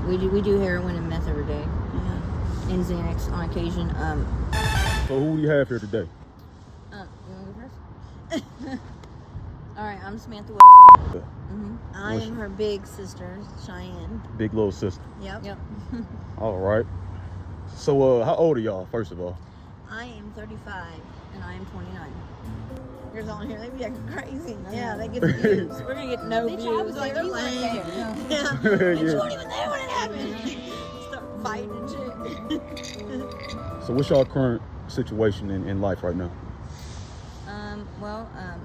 we do heroin and meth every day. Yeah. And Xanax on occasion. So who do you have here today? You want to go first? All right, I'm Samantha Wilson. I am her big sister, Cheyenne. Big little sister. Yep. All right. So how old are y'all, first of all? I am 35. And I am 29. Years on here, they be acting crazy. I Yeah, know. they get views. We're gonna get no views. like, They're you like, weren't yeah. there. Bitch, Yeah. you weren't even there when it happened. Start fighting and shit. So what's y'all current situation in life right now?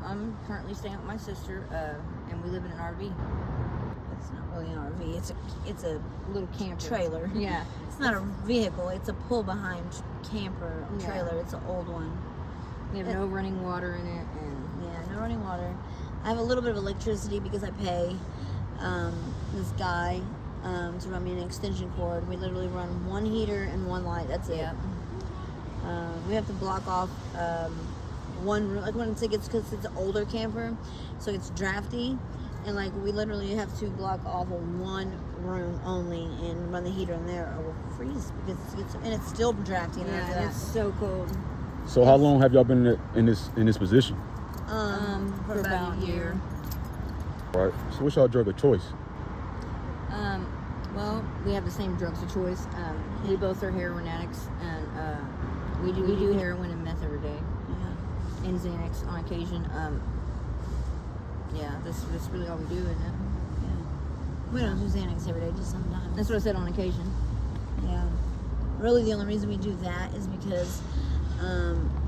I'm currently staying with my sister, and we live in an RV. It's not really an RV. It's a Little camper. trailer. Yeah. It's not a vehicle. It's a pull behind camper trailer. Yeah. It's an old one. We have no running water in it, and Yeah, no running water. I have a little bit of electricity because I pay this guy to run me an extension cord. We literally run one heater and one light. That's it. yeah. We have to block off one room, like when it's because it's an older camper, so it's drafty, and like we literally have to block off of one room only and run the heater in there, or we'll freeze because it's still drafty. And after Yeah, that. it's so cold. So how long have y'all been in this position? For about a year. Right. So what's y'all drug of choice? Well, we have the same drugs of choice. We both are heroin addicts, and we do heroin and meth every day, Yeah. and Xanax on occasion. Yeah, that's really all we do, isn't it? Yeah. We don't do Xanax every day, just sometimes. That's what I said, on occasion. Yeah. Really, the only reason we do that is because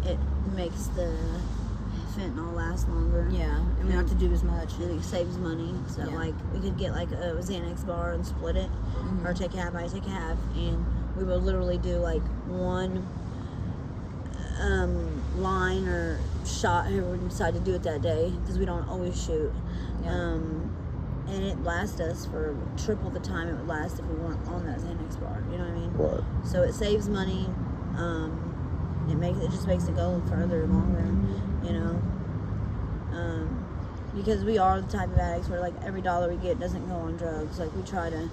it makes the fentanyl last longer. Yeah, and we don't have to do as much. It saves money. So, Yeah. like, we could get, like, a Xanax bar and split it. Or take half, I take half. And we will literally do, like, one line or shot, whoever we decide to do it that day. Because we don't always shoot. Yeah. And it lasts us for triple the time it would last if we weren't on that Xanax bar. You know what I mean? Right. So it saves money. It just makes it go further, longer, you know. Because we are the type of addicts where like every dollar we get doesn't go on drugs. Like we try to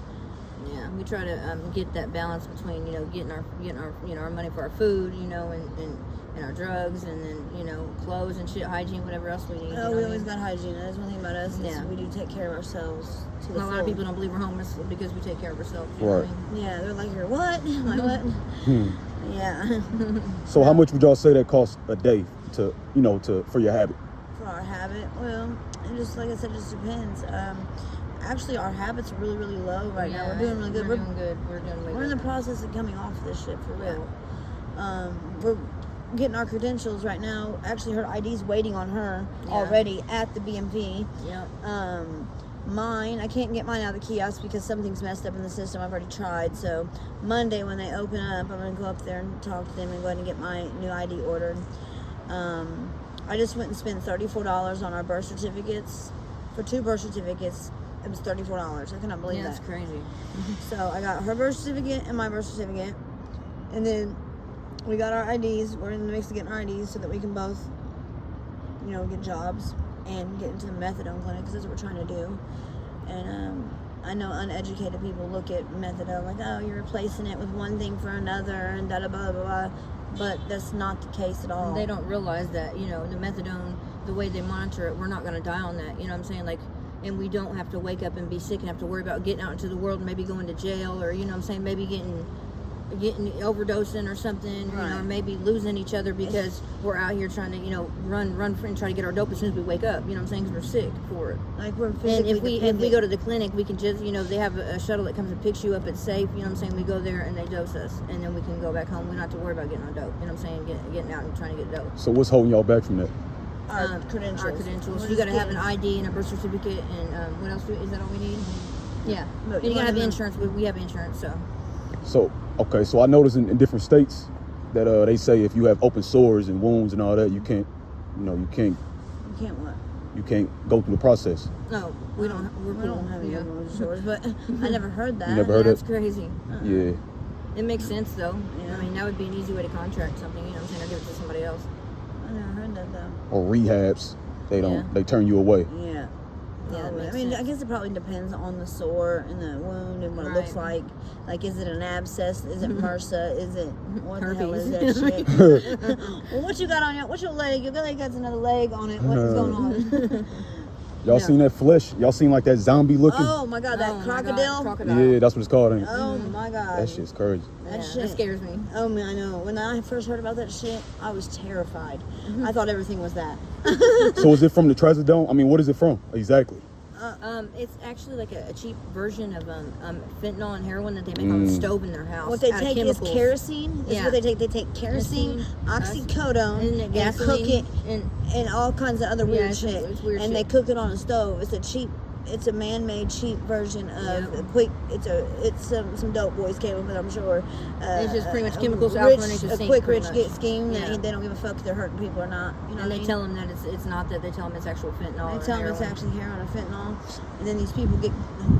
get that balance between getting our money for our food, and our drugs, and then clothes and shit, hygiene, whatever else we need. we always got hygiene. That's one thing about us. Yeah. We do take care of ourselves to the A lot of full. people don't believe we're homeless because we take care of ourselves. You know Right. what I mean? Yeah, they're like, "You're what?" I'm like, what? Yeah. So how much would y'all say that costs a day for your habit? For our habit, well, it just like I said, it just depends. Actually, our habits are really, really low right now. We're doing really good. We're doing good. We're doing way We're in the good. process of coming off this shit for real. We're getting our credentials right now. Actually, her ID's waiting on her already at the BMV. Yep. Mine, I can't get mine out of the kiosk because something's messed up in the system. I've already tried. So Monday when they open up, I'm going to go up there and talk to them and go ahead and get my new ID ordered. I just went and spent $34 on our birth certificates. For 2 birth certificates, it was $34. I cannot believe that. That's crazy. So I got her birth certificate and my birth certificate. And then we got our IDs. We're in the mix of getting our IDs so that we can both, get jobs and get into the methadone clinic because that's what we're trying to do. And I know uneducated people look at methadone like, oh, you're replacing it with one thing for another and da da blah blah blah. But that's not the case at all. They don't realize that, the methadone, the way they monitor it, we're not going to die on that. You know what I'm saying? Like, and we don't have to wake up and be sick and have to worry about getting out into the world and maybe going to jail, or, maybe getting overdosing or something, or maybe losing each other because we're out here trying to, run and try to get our dope as soon as we wake up, you know what I'm saying? Because we're sick for it. Like, we're And physically if we go to the clinic, we can just, they have a shuttle that comes and picks you up. It's safe, you know what I'm saying? We go there and they dose us, and then we can go back home. We don't have to worry about getting on dope, you know what I'm saying? Getting out and trying to get dope. So what's holding y'all back from that? our credentials. Our credentials. We're You got to just have an ID and a birth certificate, and what else? Is that all we need? Yeah. But And you got to have one of them- insurance. We have insurance, so. So I noticed in different states that they say if you have open sores and wounds and all that, you can't You can't what? you can't go through the process. No, we don't. We don't have any yeah. open sores, but I never heard that. You never heard That's it? crazy. Yeah. It makes sense though. Yeah. I mean, that would be an easy way to contract something. You know what I'm saying? Or give it to somebody else. I never heard that though. Or rehabs, they Yeah. turn you away. Yeah. Yeah, that Probably. makes I mean, sense. I guess it probably depends on the sore and the wound and what it looks Right. like. Like, is it an abscess? Is it MRSA? Is it what the hell is Herpes. that shit? Well, what you got on your? What's your leg? Your leg got another leg on it. What is going on? Y'all Yeah. seen that flesh? Y'all seen like that zombie looking? Oh my god, that Oh my God, crocodile. crocodile. Yeah, that's what it's called. Ain't it? Oh my god. That shit's crazy. Yeah, That shit that scares me. Oh man, I know. When I first heard about that shit, I was terrified. I thought everything was that. So is it from the Trazodone? I mean, what is it from exactly? It's actually like a cheap version of fentanyl and heroin that they make on the stove in their house. What they out of take is chemicals. kerosene. Is Yeah. what they take. They take kerosene, oxycodone, and and gasoline, cook it, and and all kinds of other weird it's shit. weird and shit. they cook it on a stove. It's a man-made cheap version of Yep. a quick. It's some dope boys came up with, I'm sure. It's just pretty much chemicals, rich, alcohol, and it's just a sink, quick pretty rich much. get scheme. Yeah. That they don't give a fuck if they're hurting people or not. You know and what I they mean? tell them that it's not that. They tell them it's actual fentanyl. They tell them it's heroin. actually heroin and fentanyl, and then these people get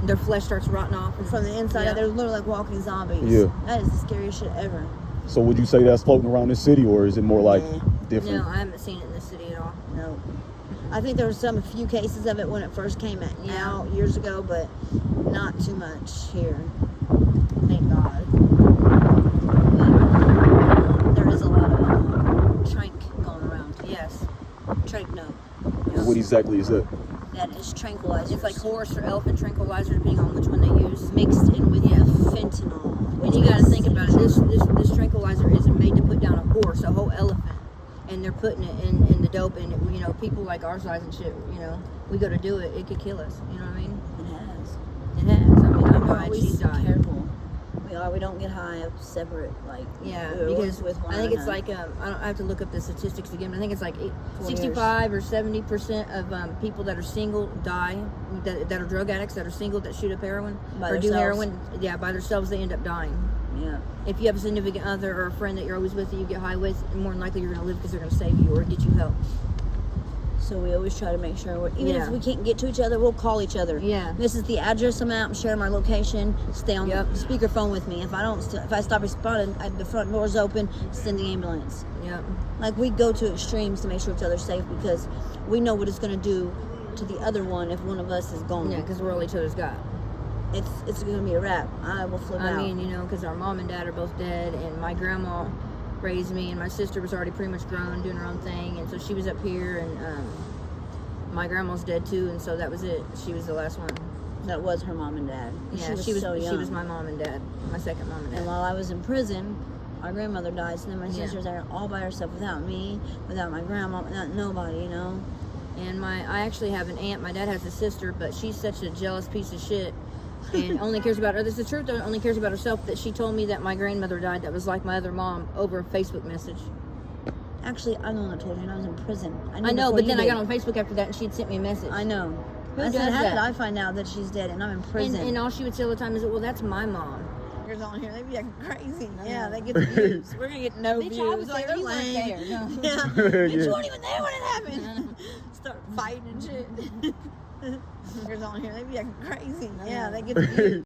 Their flesh starts rotting off. from the inside Yeah. out. They're literally like walking zombies. Yeah. That is the scariest shit ever. So would you say that's floating around this city, or is it more like Nah. different? No, I haven't seen it in the city at all. No. I think there was a few cases of it when it first came Yeah. out years ago, but not too much here. Thank God. There is a lot of trank going around. Yes, Trank, no. What exactly is that? That is tranquilizer. it's like horse or elephant tranquilizer, depending on which one they use. mixed in with fentanyl. And you got to think about it. This tranquilizer isn't made to put down a horse, a whole elephant, and they're putting it in the dope. And you know, people like our size and shit. You know, we go to do it, it could kill us. You know what I mean? It has. It has. I mean, I've We're died. always She's died. careful. We don't get high separate, like Yeah, or because with one I think it's another. like I have to look up the statistics again. But I think it's like 4 65 or 70% of people that are single die, that are drug addicts that are single that shoot up heroin By or do themselves. heroin. Yeah, by themselves they end up dying. Yeah. If you have a significant other or a friend that you're always with that you get high with, more than likely you're going to live because they're going to save you or get you help. So we always try to make sure, even Yeah. if we can't get to each other, we'll call each other. Yeah. This is the address I'm at. I'm sharing my location. Stay on Yep. the speakerphone with me. If I stop responding, the front door's open. Send the ambulance. Yeah. Like we go to extremes to make sure each other's safe because we know what it's going to do to the other one if one of us is gone. Yeah, because we're all each other's got. It's going to be a wrap. I will flip I out. mean, you know, because our mom and dad are both dead, and my grandma raised me, and my sister was already pretty much grown, doing her own thing, and so she was up here, and my grandma's dead too, and so that was it. She was the last one. That was her mom and dad. Yeah, she was so young. She was my mom and dad, my second mom and dad. And while I was in prison, our grandmother died, so then my Yeah. sister's there all by herself without me, without my grandma, without nobody, you know? And I actually have an aunt. My dad has a sister, but she's such a jealous piece of shit, and only cares about her. This is the truth. Only cares about herself. That she told me that my grandmother died. That was like my other mom over a Facebook message. Actually, I'm the one that told you, and I was in prison. I knew know, before but you then I did. got on Facebook after that, and she'd sent me a message. I know. Who I does said, how did that? I find out that she's dead and I'm in prison? And all she would say all the time is, "Well, that's my mom." Girls on here, they be acting crazy. I Yeah, know. they get the views. We're gonna get no Bitch, views. I was Like, there, they're you weren't lame. there. No. Yeah. Bitch, Yeah. you weren't even there when it happened. Start fighting and shit. Girls on here, they be acting crazy. I Yeah, know. they get the views.